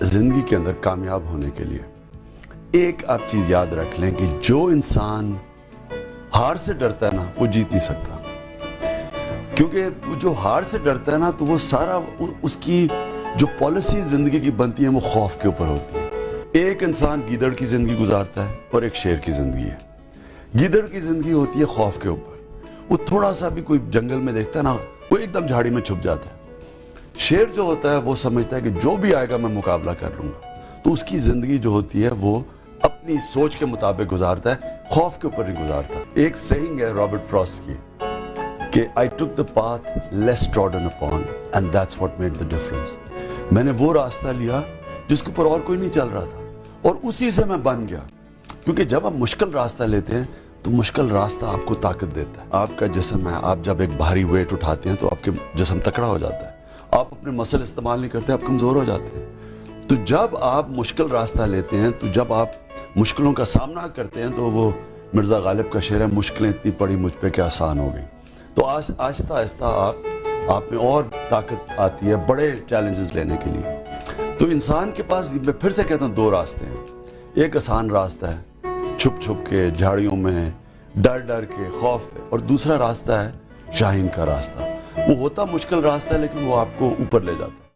زندگی کے اندر کامیاب ہونے کے لیے ایک آپ چیز یاد رکھ لیں کہ جو انسان ہار سے ڈرتا ہے نا وہ جیت نہیں سکتا، کیونکہ جو ہار سے ڈرتا ہے نا تو وہ سارا اس کی جو پالیسی زندگی کی بنتی ہیں وہ خوف کے اوپر ہوتی ہے۔ ایک انسان گیدڑ کی زندگی گزارتا ہے اور ایک شیر کی زندگی ہے۔ گیدڑ کی زندگی ہوتی ہے خوف کے اوپر، وہ تھوڑا سا بھی کوئی جنگل میں دیکھتا ہے نا وہ ایک دم جھاڑی میں چھپ جاتا ہے۔ شیر جو ہوتا ہے وہ سمجھتا ہے کہ جو بھی آئے گا میں مقابلہ کر لوں گا، تو اس کی زندگی جو ہوتی ہے وہ اپنی سوچ کے مطابق گزارتا ہے، خوف کے اوپر نہیں گزارتا۔ ایک سیئنگ ہے رابرٹ فراسٹ کی کہ I took the path less trodden upon and that's what made the difference۔ میں نے وہ راستہ لیا جس کے اوپر اور کوئی نہیں چل رہا تھا اور اسی سے میں بن گیا، کیونکہ جب آپ مشکل راستہ لیتے ہیں تو مشکل راستہ آپ کو طاقت دیتا ہے۔ آپ کا جسم ہے، آپ جب ایک بھاری ویٹ اٹھاتے ہیں تو آپ کے جسم تکڑا ہو جاتا ہے، آپ اپنے مسل استعمال نہیں کرتے، آپ کمزور ہو جاتے ہیں۔ تو جب آپ مشکل راستہ لیتے ہیں، تو جب آپ مشکلوں کا سامنا کرتے ہیں تو وہ مرزا غالب کا شعر ہے، مشکلیں اتنی پڑی مجھ پہ کہ آسان ہو گئی۔ تو آہستہ آہستہ آپ میں اور طاقت آتی ہے بڑے چیلنجز لینے کے لیے۔ تو انسان کے پاس، میں پھر سے کہتا ہوں، دو راستے ہیں۔ ایک آسان راستہ ہے چھپ چھپ کے جھاڑیوں میں ڈر ڈر کے خوف ہے، اور دوسرا راستہ ہے شاہین کا راستہ۔ وہ ہوتا مشکل راستہ ہے لیکن وہ آپ کو اوپر لے جاتا ہے۔